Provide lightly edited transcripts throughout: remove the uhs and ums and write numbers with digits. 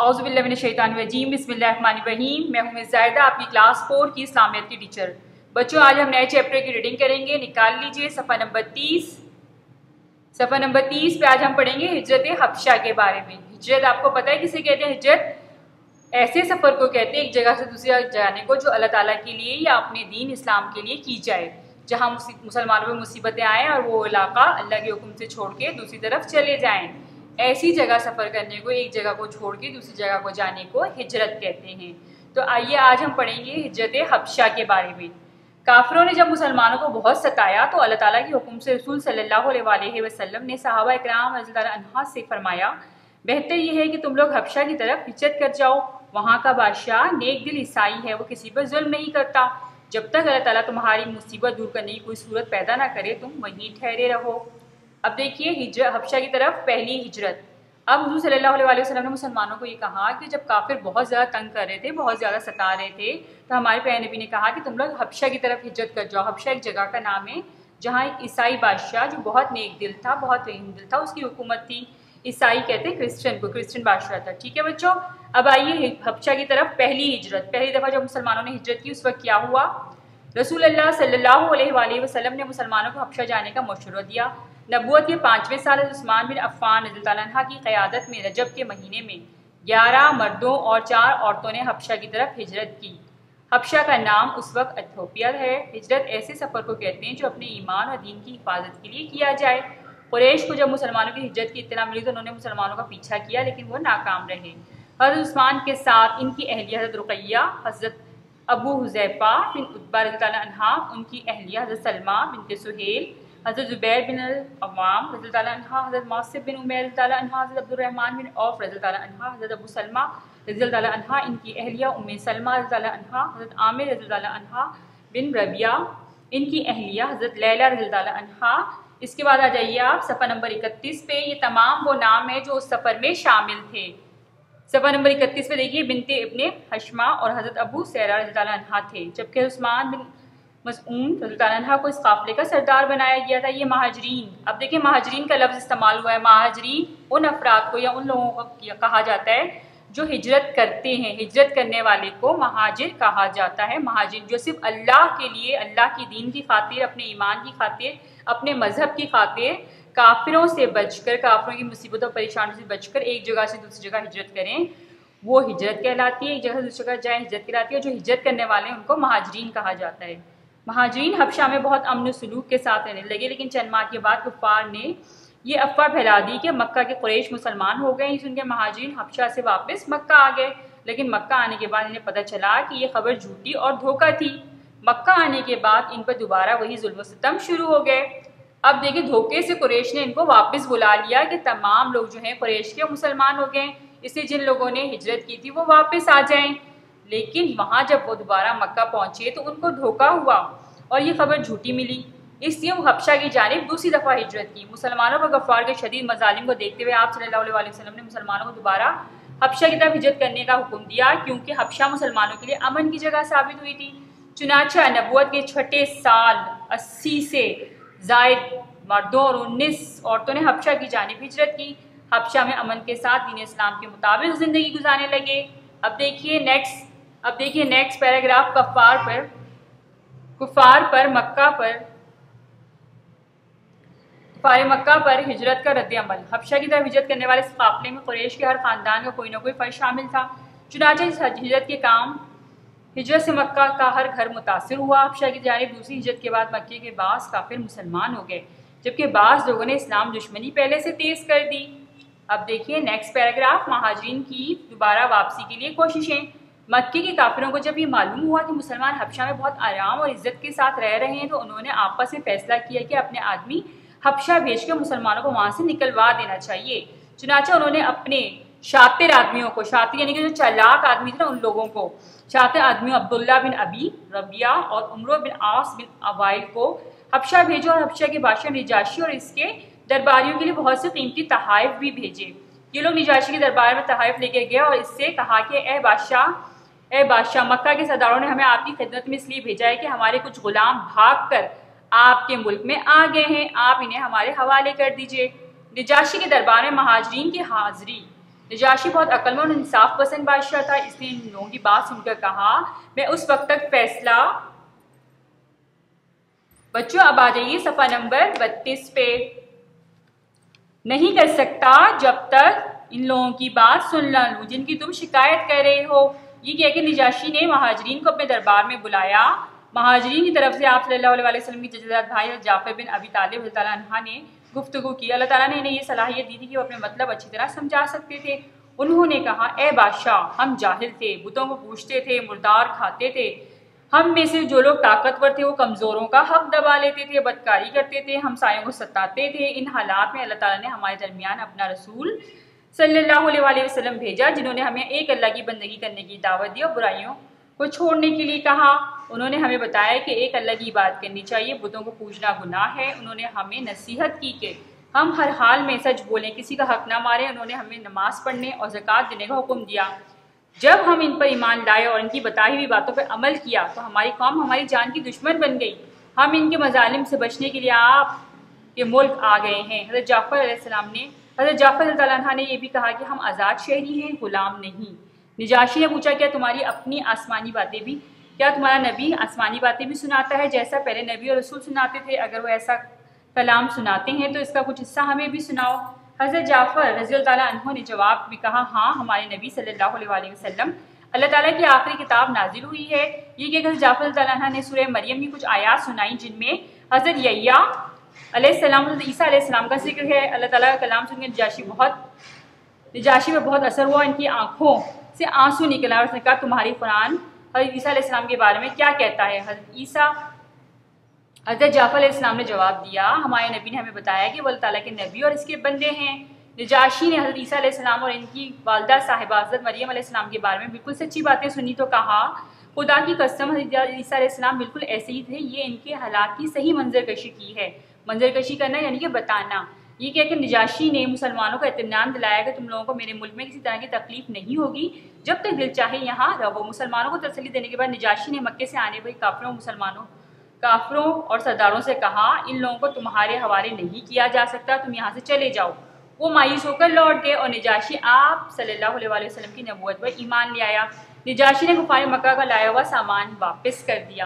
اعوذ باللہ من الشیطان الرجیم، بسم اللہ الرحمن الرحیم۔ میں ہوں زائدہ، آپ کی کلاس 4 کی اسلامیت کی ٹیچر۔ بچوں آج ہم نئے چیپٹر کی ریڈنگ کریں گے، نکال لیجئے صفحہ نمبر 30۔ صفحہ نمبر 30 پہ آج ہم پڑھیں گے ہجرت حبشہ کے بارے میں۔ ہجرت آپ کو پتہ ہے کسے کہتے ہیں؟ ہجرت ایسے سفر کو کہتے ہیں ایک جگہ سے دوسری جگہ جانے کو جو اللہ تعالیٰ کے لیے یا اپنے دین اسلام کے لیے کی جائے، جہاں مسلمانوں میں مصیبتیں آئیں اور وہ علاقہ اللہ کے حکم سے چھوڑ کے دوسری طرف چلے جائیں۔ ایسی جگہ سفر کرنے کو، ایک جگہ کو چھوڑ کے دوسری جگہ کو جانے کو ہجرت کہتے ہیں۔ تو آئیے آج ہم پڑھیں گے ہجرت حبشہ کے بارے میں۔ کافروں نے جب مسلمانوں کو بہت ستایا تو اللہ تعالیٰ کے حکم سے رسول صلی اللہ علیہ وسلم نے صحابہ اکرام رضی اللہ عنہ سے فرمایا، بہتر یہ ہے کہ تم لوگ حبشہ کی طرف ہجرت کر جاؤ، وہاں کا بادشاہ نیک دل عیسائی ہے، وہ کسی پر ظلم نہیں کرتا، جب تک اللہ تعالیٰ تمہاری مصیبت دور کرنے کی کوئی صورت پیدا نہ کرے تم وہیں ٹھہرے رہو۔ اب دیکھیے حبشہ کی طرف پہلی ہجرت۔ اب حضور صلی اللہ علیہ وسلم نے مسلمانوں کو یہ کہا کہ جب کافر بہت زیادہ تنگ کر رہے تھے، بہت زیادہ ستا رہے تھے، تو ہمارے پیارے نبی نے کہا کہ تم لوگ حبشہ کی طرف ہجرت کر جاؤ۔ حبشہ ایک جگہ کا نام ہے جہاں ایک عیسائی بادشاہ جو بہت نیک دل تھا، بہت رحیم دل تھا، اس کی حکومت تھی۔ عیسائی کہتے ہیں کرسچن کو، کرسچن بادشاہ تھا۔ ٹھیک ہے بچوں، اب آئیے حبشہ کی طرف پہلی ہجرت۔ پہلی دفعہ جب مسلمانوں نے ہجرت کی اس وقت کیا ہوا؟ رسول اللہ صلی اللہ علیہ وسلم نے مسلمانوں کو حبشہ جانے کا مشورہ دیا۔ نبوت کے 5ویں سال عثمان بن عفان رضی اللہ عنہ کی قیادت میں رجب کے مہینے میں 11 مردوں اور 4 عورتوں نے حبشہ کی طرف ہجرت کی۔ حبشہ کا نام اس وقت ایتھوپیا ہے۔ ہجرت ایسے سفر کو کہتے ہیں جو اپنے ایمان اور دین کی حفاظت کے لیے کیا جائے۔ قریش کو جب مسلمانوں کی ہجرت کی اطلاع ملی تو انہوں نے مسلمانوں کا پیچھا کیا، لیکن وہ ناکام رہے۔ حضرت عثمان کے ساتھ ان کی اہلیہ حضرت رقیہ، حضرت ابو حذیفہ بن عتبہ رضی اللہ عنہ، ان کی اہلیہ حضرت سلمہ بنت سہیل، حضرت زبیر بن العوام رضی اللہ عنہ، حضرت معصب بن عمیر رضی اللہ عنہ، حضرت عبد الرحمن بن عوف رضی اللہ عنہ، حضرت ابو سلمہ رضی اللہ عنہ، ان کی اہلیہ ام سلمہ رضی اللہ عنہ، حضرت عامر رضی اللہ عنہ بن ربیعہ، ان کی اہلیہ حضرت لیلہ رضی اللہ عنہ۔ اس کے بعد آ جائیے آپ صفحہ نمبر 31 پہ۔ یہ تمام وہ نام ہیں جو اس سفر میں شامل تھے۔ صفحہ نمبر 31 پہ دیکھیے، بنت ابن حشمہ اور حضرت ابو سیرہ رضی اللہ عنہ تھے، جبکہ عثمان بن مظعون رضی اللہ عنہ کو اس قافلے کا سردار بنایا گیا تھا۔ یہ مہاجرین، اب دیکھیں مہاجرین کا لفظ استعمال ہوا ہے۔ مہاجرین ان افراد کو یا ان لوگوں کو کہا جاتا ہے جو ہجرت کرتے ہیں، ہجرت کرنے والے کو مہاجر کہا جاتا ہے۔ مہاجر جو صرف اللہ کے لیے، اللہ کی دین کی خاطر، اپنے ایمان کی خاطر، اپنے مذہب کی خاطر کافروں سے بچ کر، کافروں کی مصیبتوں پریشانیوں سے بچ کر ایک جگہ سے دوسری جگہ ہجرت کریں، وہ ہجرت کہلاتی ہے۔ ایک جگہ سے دوسری جگہ جائیں، ہجرت کہلاتی ہے۔ جو ہجرت کرنے والے ہیں ان کو مہاجرین کہا جاتا ہے۔ مہاجرین حبشہ میں بہت امن و سلوک کے ساتھ رہنے لگے، لیکن چند ماہ کے بعد کفار نے یہ افواہ پھیلا دی کہ مکہ کے قریش مسلمان ہو گئے، اس کے مہاجرین حبشہ سے واپس مکہ آ گئے۔ لیکن مکہ آنے کے بعد انہیں پتہ چلا کہ یہ خبر جھوٹی اور دھوکہ تھی۔ مکہ آنے کے بعد ان پر دوبارہ وہی ظلم و ستم شروع ہو گئے۔ اب دیکھیں دھوکے سے قریش نے ان کو واپس بلا لیا کہ تمام لوگ جو ہیں قریش کے مسلمان ہو گئے، اس سے جن لوگوں نے ہجرت کی تھی وہ واپس آ جائیں۔ لیکن وہاں جب وہ دوبارہ مکہ پہنچے تو ان کو دھوکہ ہوا اور یہ خبر جھوٹی ملی، اس لیے وہ حبشہ کی جانب دوسری دفعہ ہجرت کی۔ مسلمانوں پر کفار کے شدید مظالم کو دیکھتے ہوئے آپ صلی اللہ علیہ وسلم نے مسلمانوں کو دوبارہ حبشہ کی طرف ہجرت کرنے کا حکم دیا، کیونکہ حبشہ مسلمانوں کے لیے امن کی جگہ ثابت ہوئی تھی۔ چنانچہ نبوت کے 6 سال 80 سے زائد مردوں اور 19 عورتوں نے حبشہ کی جانب ہجرت کی۔ حبشہ میں امن کے ساتھ دین اسلام کے مطابق زندگی گزارنے لگے۔ اب دیکھیے نیکسٹ پیراگراف، کفار مکہ پر ہجرت کا رد عمل۔ حبشہ کی طرف ہجرت کرنے والے اس قافلے میں قریش کے ہر خاندان کا کوئی نہ کوئی فرد شامل تھا۔ چنانچہ اس ہجرت سے مکہ کا ہر گھر متاثر ہوا۔ حبشہ کی جانب دوسری ہجرت کے بعد مکے کے بعض کافر مسلمان ہو گئے، جبکہ بعض لوگوں نے اسلام دشمنی پہلے سے تیز کر دی۔ اب دیکھیے نیکسٹ پیراگراف، مہاجرین کی دوبارہ واپسی کے لیے کوششیں۔ مکے کے کافروں کو جب یہ معلوم ہوا کہ مسلمان حبشہ میں بہت آرام اور عزت کے ساتھ رہ رہے ہیں تو انہوں نے آپس میں فیصلہ کیا کہ اپنے آدمی حبشہ بھیج کر مسلمانوں کو وہاں سے نکلوا دینا چاہیے۔ چنانچہ انہوں نے اپنے شاطر آدمیوں کو، شاطر یعنی کہ جو چالاک آدمی تھے نا ان لوگوں کو، شاطر آدمیوں عبداللہ بن ابی ربیعہ اور عمرو بن عاص بن اوائل کو حبشہ بھیجو اور حبشہ کے بادشاہ نجاشی اور اس کے درباریوں کے لیے بہت سے قیمتی تحائف بھی بھیجے۔ یہ لوگ نجاشی کے دربار میں تحائف لے کے گئے اور اس سے کہا کہ اے بادشاہ، مکہ کے سرداروں نے ہمیں آپ کی خدمت میں اس لیے بھیجا ہے کہ ہمارے کچھ غلام بھاگ کر آپ کے ملک میں آ گئے ہیں، آپ انہیں ہمارے حوالے کر دیجئے۔ نجاشی کے دربار میں مہاجرین کی حاضری نجاشی بہت عقل مند اور انصاف پسند بادشاہ تھا، اس نے ان لوگوں کی بات سن کر کہا میں اس وقت تک فیصلہ بچوں اب آ جائیے صفحہ نمبر 32 پہ نہیں کر سکتا جب تک ان لوگوں کی بات سن نہ لوں جن کی تم شکایت کر رہے ہو۔ یہ کہہ کے نجاشی نے مہاجرین کو اپنے دربار میں بلایا۔ مہاجرین کی طرف سے آپ صلی اللہ علیہ وسلم کی جدید بھائی جعفر بن ابی طالب رضی اللہ عنہ نے گفتگو کی۔ اللہ تعالیٰ نے انہیں یہ صلاحیت دی تھی کہ وہ اپنے مطلب اچھی طرح سمجھا سکتے تھے۔ انہوں نے کہا اے بادشاہ ہم جاہل تھے، بتوں کو پوجتے تھے، مردار کھاتے تھے، ہم میں سے جو لوگ طاقتور تھے وہ کمزوروں کا حق دبا لیتے تھے، بدکاری کرتے تھے، ہمسایوں کو ستاتے تھے۔ ان حالات میں اللہ تعالیٰ نے ہمارے درمیان اپنا رسول صلی اللہ علیہ وسلم بھیجا جنہوں نے ہمیں ایک اللہ کی بندگی کرنے کی دعوت دی اور برائیوں کو چھوڑنے کے لیے کہا۔ انہوں نے ہمیں بتایا کہ ایک اللہ کی عبادت کرنی چاہیے، بتوں کو پوجنا گناہ ہے۔ انہوں نے ہمیں نصیحت کی کہ ہم ہر حال میں سچ بولیں، کسی کا حق نہ ماریں۔ انہوں نے ہمیں نماز پڑھنے اور زکوٰۃ دینے کا حکم دیا۔ جب ہم ان پر ایمان لائے اور ان کی بتائی ہوئی باتوں پر عمل کیا تو ہماری قوم ہماری جان کی دشمن بن گئی۔ ہم ان کے مظالم سے بچنے کے لیے آپ کے ملک آ گئے ہیں۔ حضرت جعفر رضی اللہ عنہ نے یہ بھی کہا کہ ہم آزاد شہری ہیں، غلام نہیں۔ نجاشی نے پوچھا کیا تمہاری اپنی آسمانی باتیں بھی کیا تمہارا نبی آسمانی باتیں بھی سناتا ہے جیسا پہلے نبی اور رسول سناتے تھے؟ اگر وہ ایسا کلام سناتے ہیں تو اس کا کچھ حصہ ہمیں بھی سناؤ۔ حضرت جعفر رضی اللہ عنہ نے جواب میں کہا ہاں ہمارے نبی صلی اللہ علیہ وسلم اللہ تعالیٰ کی آخری کتاب نازل ہوئی ہے۔ یہ کہ حضرت جعفر رضی اللہ عنہ نے سورہ مریم کی کچھ آیات سنائیں جن میں حضرت یحییٰ علیہ السلام اور عیسیٰ علیہ السلام کا ذکر ہے۔ اللہ تعالیٰ کا کلام سن کے نجاشی میں بہت اثر ہوا، ان کی آنکھوں سے آنسو نکلا اور اس نے کہا تمہاری قرآن حضرت عیسیٰ علیہ السلام کے بارے میں کیا کہتا ہے؟ حضرت جعفر علیہ السلام نے جواب دیا ہمارے نبی نے ہمیں بتایا کہ وہ اللہ تعالیٰ کے نبی اور اس کے بندے ہیں۔ نجاشی نے حضرت عیسیٰ علیہ السلام اور ان کی والدہ صاحبہ حضرت مریم علیہ السلام کے بارے میں بالکل سچی باتیں سنی تو کہا خدا کی قسم حضرت عیسیٰ علیہ السلام بالکل ایسے ہی تھے، یہ ان کے حالات کی صحیح منظر کشی کی ہے۔ منظر کشی کرنا یعنی کہ بتانا۔ یہ کہہ کہ نجاشی نے مسلمانوں کو اطمینان دلایا کہ تم لوگوں کو میرے ملک میں کسی طرح کی تکلیف نہیں ہوگی، جب تک دل چاہے یہاں رہو۔ مسلمانوں کو تسلی دینے کے بعد نجاشی نے مکے سے آنے والے کافروں اور سرداروں سے کہا ان لوگوں کو تمہارے حوالے نہیں کیا جا سکتا، تم یہاں سے چلے جاؤ۔ وہ مایوس ہو کر لوٹ گئے اور نجاشی آپ صلی اللہ علیہ وسلم کی نبوت پر ایمان لے آیا۔ نجاشی نے کفار مکہ کا لایا ہوا سامان واپس کر دیا۔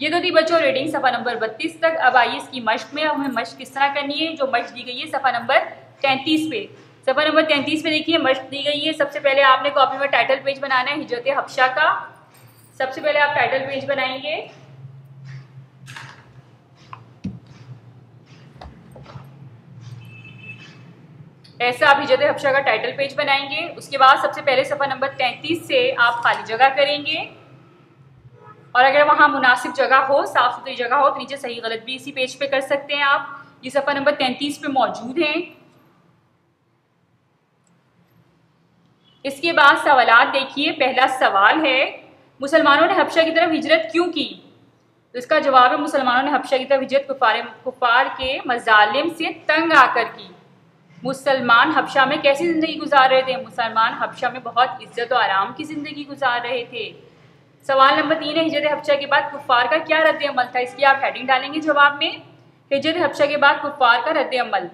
یہ تو تھی بچوں ریڈنگ صفحہ نمبر 32 تک۔ اب آئیے اس کی مشق میں، ہمیں مشق کس طرح کرنی ہے جو مشق دی گئی ہے صفحہ نمبر 33 پہ۔ صفحہ نمبر 33 پہ دیکھیے مشق دی گئی ہے۔ سب سے پہلے آپ نے کاپی میں ٹائٹل پیج بنانا ہے ہجرت حبشہ کا۔ سب سے پہلے آپ ٹائٹل پیج بنائیں گے۔ ایسا آپ ہجرت حبشہ کا ٹائٹل پیج بنائیں گے۔ اس کے بعد سب سے پہلے صفحہ نمبر 33 سے آپ خالی جگہ کریں گے اور اگر وہاں مناسب جگہ ہو، صاف ستھری جگہ ہو تو نیچے صحیح غلط بھی اسی پیج پہ کر سکتے ہیں آپ۔ یہ صفحہ نمبر 33 پہ موجود ہیں۔ اس کے بعد سوالات دیکھیے۔ پہلا سوال ہے مسلمانوں نے حبشہ کی طرف ہجرت کیوں کی؟ تو اس کا جواب ہے مسلمانوں نے حبشہ کی طرف ہجرت کفار کے مظالم سے تنگ آ کر کی۔ مسلمان حبشہ میں کیسی زندگی گزار رہے تھے؟ مسلمان حبشہ میں بہت عزت و آرام کی زندگی گزار رہے تھے۔ سوال نمبر 3 ہے ہجرت حبشہ کے بعد کفار کا کیا رد عمل تھا؟ اس کی آپ ہیڈنگ ڈالیں گے جواب میں ہجرت حبشہ کے بعد کفار کا رد عمل،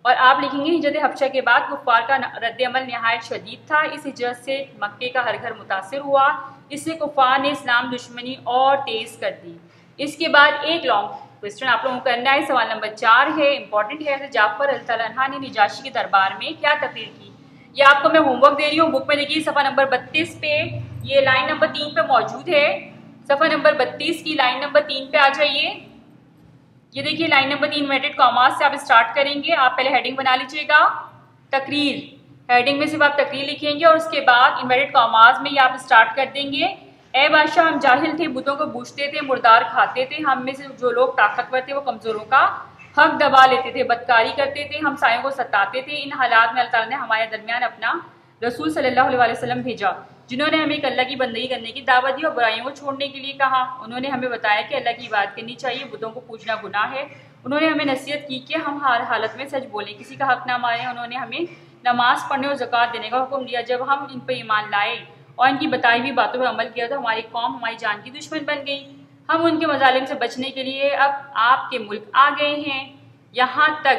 اور آپ لکھیں گے ہجرت حبشہ کے بعد کفار کا رد عمل نہایت شدید تھا۔ اس ہجرت سے مکے کا ہر گھر متاثر ہوا، اس سے کفار نے اسلام دشمنی اور تیز کر دی۔ اس کے بعد ایک لانگ کوسچن آپ لوگوں کو کرنا ہے۔ سوال نمبر 4 ہے، امپورٹنٹ ہے، حضرت جعفر رضی اللہ عنہ نے نجاشی کے دربار میں کیا تقریر کی؟ یہ آپ کو میں ہوم ورک دے رہی ہوں، بک میں دیکھیے صفحہ نمبر 32 پہ، یہ لائن نمبر 3 پہ موجود ہے۔ صفحہ نمبر 32 کی لائن نمبر 3 پہ آ جائیے۔ یہ دیکھیے لائن نمبر 3 انورٹڈ کاماز سے آپ اسٹارٹ کریں گے۔ آپ پہلے ہیڈنگ بنا لیجیے گا تقریر، ہیڈنگ میں صرف آپ تقریر لکھیں گے اور اس کے بعد انورٹڈ کاماز میں یہ آپ اسٹارٹ کر دیں گے اے بادشاہ ہم جاہل تھے، بتوں کو پوجتے تھے، مردار کھاتے تھے، ہم میں سے جو لوگ طاقتور تھے وہ کمزوروں کا حق دبا لیتے تھے، بدکاری کرتے تھے، ہمسایوں کو ستاتے تھے۔ ان حالات میں اللہ تعالیٰ نے ہمارے درمیان اپنا رسول صلی اللہ علیہ وسلم بھیجا جنہوں نے ہمیں ایک اللہ کی بندگی کرنے کی دعوت دی اور برائیوں کو چھوڑنے کے لیے کہا۔ انہوں نے ہمیں بتایا کہ اللہ کی عبادت کرنی چاہیے، بتوں کو پوجنا گناہ ہے۔ انہوں نے ہمیں نصیحت کی کہ ہم ہر حالت میں سچ بولیں، کسی کا حق نہ ماریں۔ انہوں نے ہمیں نماز پڑھنے اور زکوٰۃ دینے کا حکم دیا۔ جب ہم ان پر ایمان لائے اور ان کی بتائی ہوئی باتوں پر عمل کیا تو ہماری قوم ہماری جان کی دشمن بن گئی۔ ہم ان کے مظالم سے بچنے کے لیے اب آپ کے ملک آ گئے ہیں۔ یہاں تک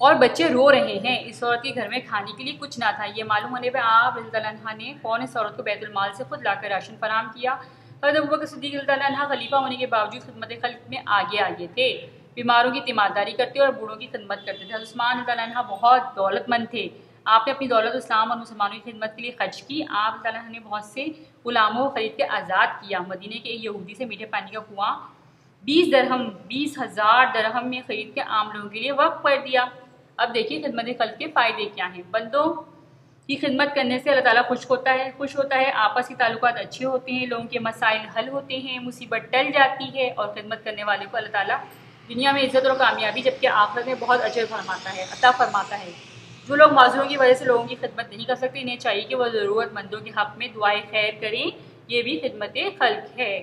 اور بچے رو رہے ہیں، اس عورت کے گھر میں کھانے کے لیے کچھ نہ تھا۔ یہ معلوم ہونے پہ آپ رضی اللہ عنہ نے فوراً اس عورت کو بیت المال سے خود لا کر راشن فراہم کیا۔ حضرت ابوبکر صدیق رضی اللہ عنہ خلیفہ ہونے کے باوجود خدمت خلق میں آگے تھے، بیماروں کی تیمارداری کرتے اور بوڑھوں کی خدمت کرتے تھے۔ عثمان رضی اللہ عنہ بہت دولت مند تھے، آپ نے اپنی دولت اسلام اور مسلمانوں کی خدمت کے لیے خرچ کی۔ آپ رضی اللہ عنہ نے بہت سے غلاموں کو خرید کے آزاد کیا۔ مدینے کے ایک یہودی سے میٹھے پانی کا کنواں 20,000 درہم میں خرید کے عام لوگوں کے لیے وقف کر دیا۔ اب دیکھیے خدمت خلق کے فائدے کیا ہیں۔ بندوں کی خدمت کرنے سے اللہ تعالیٰ خوش ہوتا ہے، آپس کی تعلقات اچھے ہوتے ہیں، لوگوں کے مسائل حل ہوتے ہیں، مصیبت ٹل جاتی ہے، اور خدمت کرنے والے کو اللہ تعالیٰ دنیا میں عزت اور کامیابی جبکہ آخرت میں بہت اجر عطا فرماتا ہے۔ جو لوگ معذوروں کی وجہ سے لوگوں کی خدمت نہیں کر سکتے، انہیں چاہیے کہ وہ ضرورت مندوں کے حق میں دعائے خیر کریں، یہ بھی خدمت خلق ہے،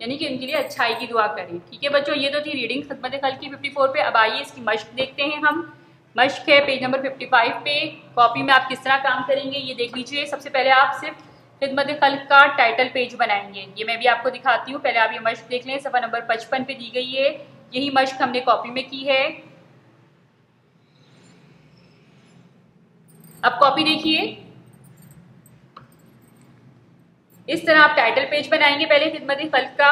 یعنی کہ ان کے لیے اچھائی کی دعا کریں۔ ٹھیک ہے بچوں، یہ تو تھی ریڈنگ خدمت خلق کی 54 پہ۔ اب آئیے اس کی مشق دیکھتے ہیں ہم۔ مشق ہے پیج نمبر 55 پہ۔ کاپی میں آپ کس طرح کام کریں گے یہ دیکھ لیجیے۔ سب سے پہلے آپ صرف خدمت خلق کا ٹائٹل پیج بنائیں گے، یہ میں بھی آپ کو دکھاتی ہوں۔ پہلے آپ یہ مشق دیکھ لیں، صفحہ نمبر 55 پہ دی گئی ہے، یہی مشق ہم نے کاپی میں کی ہے۔ اب کاپی دیکھیے، اس طرح آپ ٹائٹل پیج بنائیں گے پہلے خدمت خلق کا،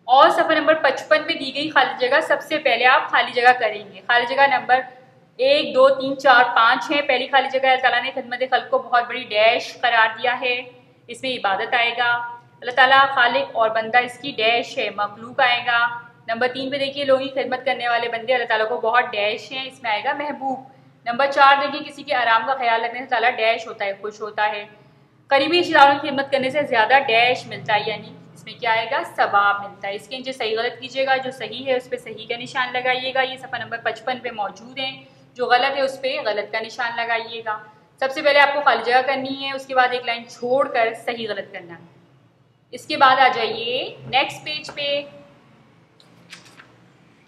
اور صفحہ نمبر 55 پہ دی گئی خالی جگہ سب سے پہلے آپ خالی جگہ کریں گے۔ خالی جگہ نمبر 1 2 3 4 5 ہے۔ پہلی خالی جگہ اللہ تعالیٰ نے خدمت خلق کو بہت بڑی ڈیش قرار دیا ہے، اس میں عبادت آئے گا۔ اللہ تعالیٰ خالق اور بندہ اس کی ڈیش ہے، مخلوق آئے گا۔ نمبر 3 پہ دیکھیے لوگوں کی خدمت کرنے والے بندے اللہ تعالیٰ کو بہت ڈیش ہیں، اس میں آئے گا محبوب۔ نمبر 4 دیکھیے کسی کے آرام کا خیال رکھنے سے تعالیٰ ڈیش ہوتا ہے، خوش ہوتا ہے۔ قریبی رشتہ داروں کی خدمت کرنے سے زیادہ ڈیش ملتا ہے، یعنی اس میں کیا آئے گا، ثواب ملتا ہے۔ اس کے نیچے صحیح غلط کیجیے گا، جو صحیح ہے اس پہ صحیح کا نشان لگائیے گا، یہ صفحہ نمبر 55 پہ موجود ہیں۔ جو غلط ہے اس پہ غلط کا نشان لگائیے گا۔ سب سے پہلے آپ کو خالی جگہ کرنی ہے، اس کے بعد ایک لائن چھوڑ کر صحیح غلط کرنا ہے۔ اس کے بعد آ جائیے نیکسٹ پیج پہ۔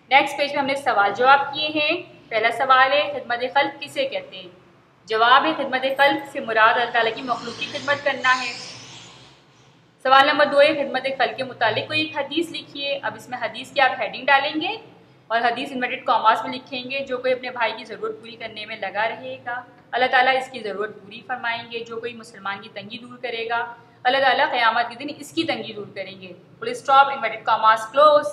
نیکسٹ پیج پہ ہم نے سوال جواب کیے ہیں۔ پہلا سوال ہے خدمت خلق کسے کہتے ہیں؟ جواب ہے خدمت خلق سے مراد اللہ تعالیٰ کی مخلوق کی خدمت کرنا ہے۔ سوال نمبر 2 ہے خدمت خلق کے متعلق کوئی ایک حدیث لکھیے۔ اب اس میں حدیث کی آپ ہیڈنگ ڈالیں گے اور حدیث انورٹڈ کاماز میں لکھیں گے۔ جو کوئی اپنے بھائی کی ضرورت پوری کرنے میں لگا رہے گا اللہ تعالیٰ اس کی ضرورت پوری فرمائیں گے۔ جو کوئی مسلمان کی تنگی دور کرے گا اللہ تعالیٰ قیامت کے دن اس کی تنگی دور کریں گے۔ Full stop, inverted commas close.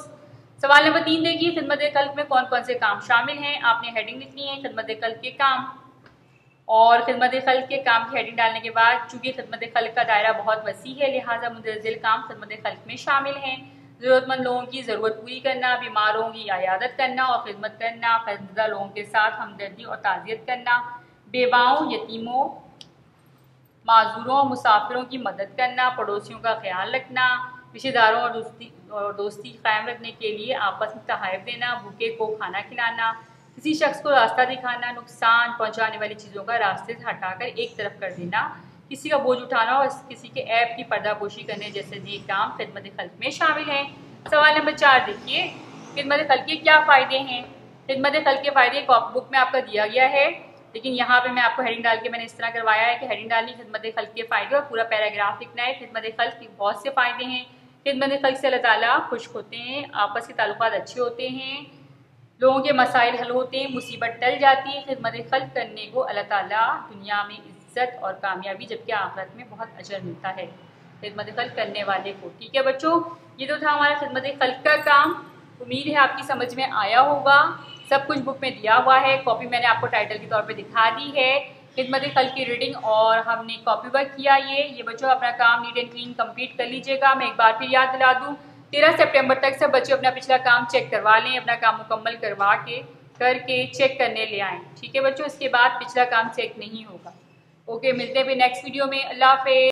سوال نمبر 3 دیکھیے خدمت خلق میں کون کون سے کام شامل ہیں؟ آپ نے ہیڈنگ لکھنی ہے خدمت خلق کے کام، اور خدمت خلق کے کام کی ہیڈنگ ڈالنے کے بعد چونکہ خدمت خلق کا دائرہ بہت وسیع ہے لہٰذا مندرجہ کام خدمت خلق میں شامل ہیں۔ ضرورت مند لوگوں کی ضرورت پوری کرنا، بیماروں کی عیادت کرنا اور خدمت کرنا، خزمزدہ لوگوں کے ساتھ ہمدردی اور تعزیت کرنا، بیواؤں، یتیموں، معذوروں اور مسافروں کی مدد کرنا، پڑوسیوں کا خیال رکھنا، رشتہ داروں اور دوستی قائم رکھنے کے لیے آپس میں تحائف دینا، بھوکے کو کھانا کھلانا، کسی شخص کو راستہ دکھانا، نقصان پہنچانے والی چیزوں کا راستے سے ہٹا کر ایک طرف کر دینا، کسی کا بوجھ اٹھانا اور کسی کے عیب کی پردہ پوشی کرنے جیسے نیک کام خدمت خلق میں شامل ہیں۔ سوال نمبر 4 دیکھیے خدمت خلق کے کیا فائدے ہیں؟ خدمت خلق کے فائدے کاپی بک میں آپ کا دیا گیا ہے، لیکن یہاں پہ میں آپ کو ہیڈنگ ڈال کے میں نے اس طرح کروایا ہے کہ ہیڈنگ ڈالنی خدمت خلق کے فائدے اور پورا پیراگراف لکھنا ہے۔ خدمت خلق کے بہت سے فائدے ہیں۔ خدمت خلق سے اللہ تعالیٰ خوش ہوتے ہیں، آپس کے تعلقات اچھے ہوتے ہیں، لوگوں کے مسائل حل ہوتے ہیں، مصیبت ٹل جاتی ہے۔ خدمت خلق کرنے کو اللہ تعالیٰ دنیا میں عزت اور کامیابی جبکہ آخرت میں بہت اجر ملتا ہے خدمت خلق کرنے والے کو۔ ٹھیک ہے بچوں، یہ تو تھا ہمارا خدمت خلق کا کام۔ امید ہے آپ کی سمجھ میں آیا ہوگا۔ سب کچھ بک میں دیا ہوا ہے، کاپی میں نے آپ کو ٹائٹل کے طور پہ دکھا دی ہے۔ خدمت خلق کی ریڈنگ اور ہم نے کاپی ورک کیا یہ بچوں اپنا کام نیٹ اینڈ کلین کمپلیٹ کر لیجیے گا۔ میں ایک بار پھر یاد دلا دوں 13 سپٹمبر تک سب بچے اپنا پچھلا کام چیک کروا لیں، اپنا کام مکمل کر کے چیک کرنے لے آئیں۔ ٹھیک ہے بچوں، اس کے بعد پچھلا کام چیک نہیں ہوگا۔ اوکے، ملتے ہیں پھر نیکسٹ ویڈیو میں۔ اللہ حافظ۔